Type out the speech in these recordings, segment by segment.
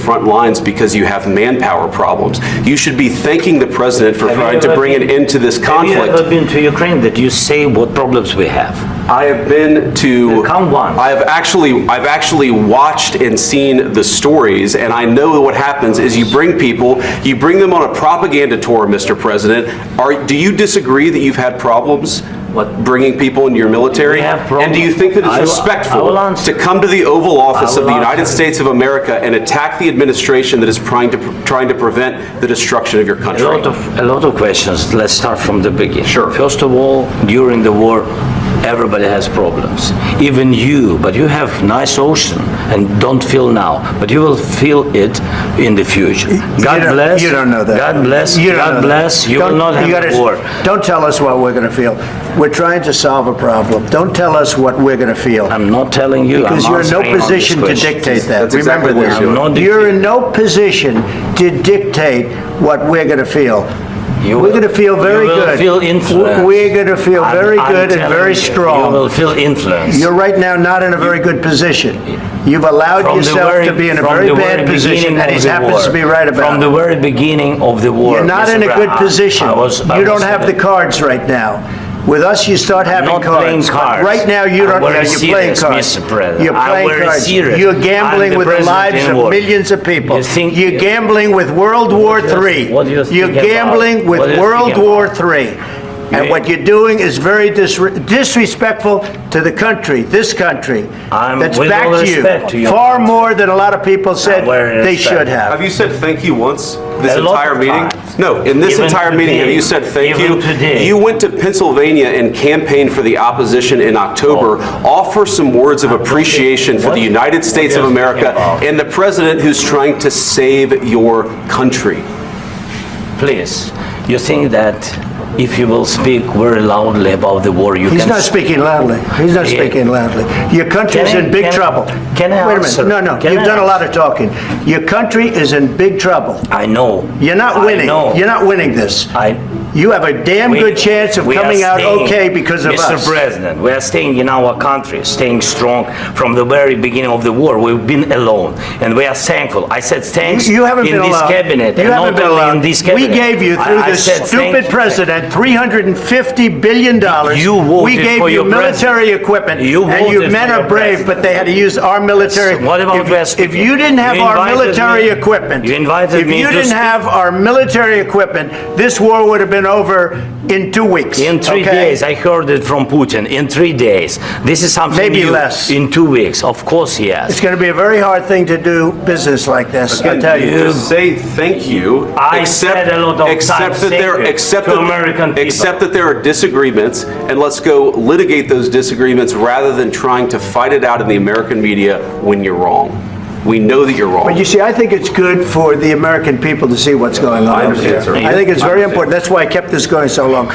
front lines because you have manpower problems. You should be thanking the president for trying to bring an end to this conflict. Have you ever been to Ukraine that you say what problems we have? I have been to. Count one. I've actually watched and seen the stories, and I know what happens is you bring people, you bring them on a propaganda tour, Mr. President. Do you disagree that you've had problems? Bringing people into your military? And do you think that it's respectful to come to the Oval Office of the United States of America and attack the administration that is trying to prevent the destruction of your country? A lot of questions. Let's start from the beginning. Sure. First of all, during the war, everybody has problems. Even you, but you have nice ocean and don't feel now, but you will feel it in the future. God bless. You don't know that. God bless. God bless. You will not have a war. Don't tell us what we're going to feel. We're trying to solve a problem. Don't tell us what we're going to feel. I'm not telling you. Because you're in no position to dictate that. Remember this. You're in no position to dictate what we're going to feel. We're going to feel very good. You will feel influence. We're going to feel very good and very strong. You will feel influence. You're right now not in a very good position. You've allowed yourself to be in a very bad position, and he happens to be right about it. From the very beginning of the war. You're not in a good position. You don't have the cards right now. With us, you start having cards. I'm not playing cards. Right now, you don't. You're playing cards. Mr. President. You're playing cards. You're gambling with the lives of millions of people. You're gambling with World War III. You're gambling with World War III. And what you're doing is very disrespectful to the country, this country, that's back to you, far more than a lot of people said they should have. Have you said thank you once this entire meeting? No, in this entire meeting, have you said thank you? You went to Pennsylvania and campaigned for the opposition in October. Offer some words of appreciation for the United States of America and the president who's trying to save your country. Please, you think that if you will speak very loudly about the war, you can... He's not speaking loudly. He's not speaking loudly. Your country is in big trouble. Can I answer? Wait a minute. No. You've done a lot of talking. Your country is in big trouble. I know. You're not winning. You're not winning this. You have a damn good chance of coming out okay because of us. Mr. President, we are staying in our country, staying strong from the very beginning of the war. We've been alone, and we are thankful. I said thanks you haven't been in this alone. cabinet. You haven't been alone. In this cabinet. We gave you, through this stupid president, $350 billion. We gave you military equipment, and you men are brave, but they had to use our military. What about if you didn't have our military equipment, if you didn't have our military equipment, this war would have been over in 2 weeks. In 3 days, I heard it from Putin. In 3 days, this is something maybe new. Less. In 2 weeks, of course, yes. It's going to be a very hard thing to do business like this. I tell you. Say thank you. I said a lot of times except that there are disagreements, and let's go litigate those disagreements rather than trying to fight it out in the American media when you're wrong. We know that you're wrong. But you see, I think it's good for the American people to see what's going on. I understand, sir. I think it's very important. That's why I kept this going so long.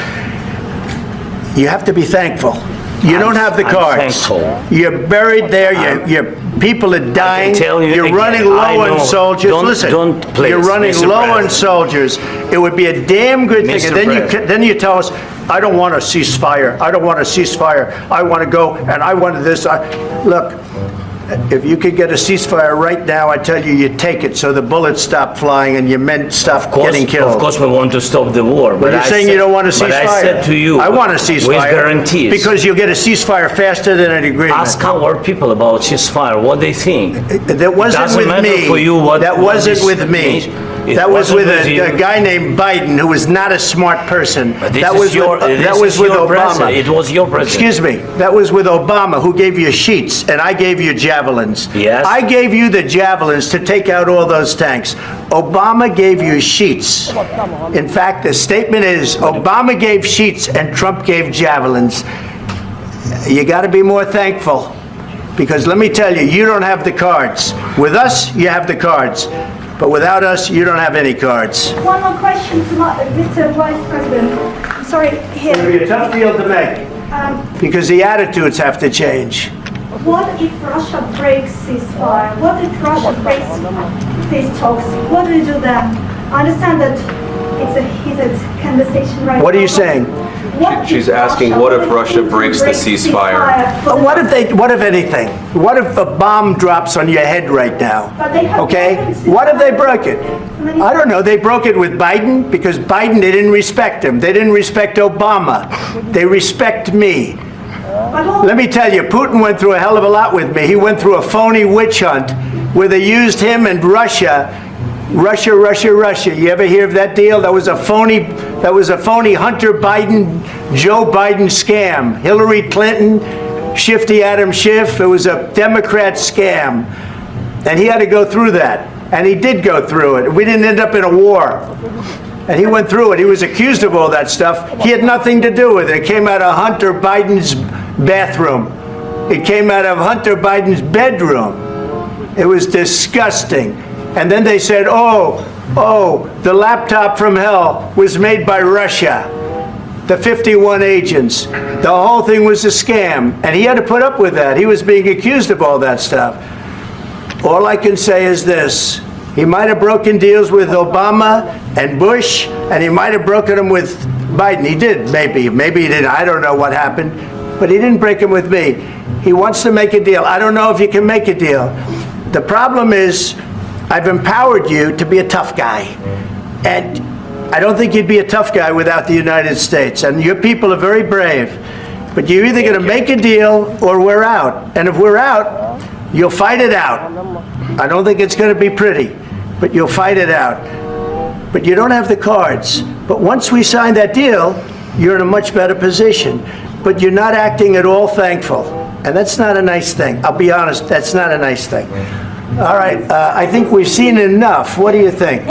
You have to be thankful. You don't have the cards. You're buried there. Your people are dying. You're running low on soldiers. Listen, you're running low on soldiers. It would be a damn good thing. And then you tell us, I don't want a ceasefire. I don't want a ceasefire. I want to go and I want this. Look. If you could get a ceasefire right now, I tell you, you take it so the bullets stop flying and your men stop getting killed. Of course, we want to stop the war. But you're saying you don't want a ceasefire. But I said to you, I want a ceasefire. With guarantees. Because you'll get a ceasefire faster than an agreement. Ask our people about ceasefire, what they think. That wasn't with me. That wasn't with me. That was with a guy named Biden, who was not a smart person. That was with Obama. It was your president. Excuse me. That was with Obama, who gave you sheets, and I gave you javelins. Yes. I gave you the javelins to take out all those tanks. Obama gave you sheets. In fact, the statement is Obama gave sheets and Trump gave javelins. You got to be more thankful, because let me tell you, you don't have the cards. With us, you have the cards. But without us, you don't have any cards. One more question to Mr. Vice President. I'm sorry, here. It'll be a tough deal to make, because the attitudes have to change. What if Russia breaks ceasefire? What if Russia breaks peace talks? What do we do then? I understand that it's a heated conversation right now. What are you saying? She's asking, what if Russia breaks the ceasefire? What if anything? What if a bomb drops on your head right now? But they have Okay? weapons. What if they broke it? I don't know. They broke it with Biden because Biden, they didn't respect him. They didn't respect Obama. They respect me. Let me tell you, Putin went through a hell of a lot with me. He went through a phony witch hunt where they used him and Russia. Russia. You ever hear of that deal? That was a phony Hunter Biden, Joe Biden scam. Hillary Clinton, Shifty Adam Schiff. It was a Democrat scam. And he had to go through that. And he did go through it. We didn't end up in a war. And he went through it. He was accused of all that stuff. He had nothing to do with it. It came out of Hunter Biden's bathroom. It came out of Hunter Biden's bedroom. It was disgusting. And then they said, the laptop from hell was made by Russia. The 51 agents. The whole thing was a scam. And he had to put up with that. He was being accused of all that stuff. All I can say is this. He might have broken deals with Obama and Bush, and he might have broken them with Biden. He did, maybe. Maybe he didn't. I don't know what happened. But he didn't break them with me. He wants to make a deal. I don't know if you can make a deal. The problem is, I've empowered you to be a tough guy. And I don't think you'd be a tough guy without the United States. And your people are very brave. But you're either going to make a deal or we're out. And if we're out, you'll fight it out. I don't think it's going to be pretty, but you'll fight it out. But you don't have the cards. But once we sign that deal, you're in a much better position. But you're not acting at all thankful. And that's not a nice thing. I'll be honest, that's not a nice thing. All right, I think we've seen enough. What do you think?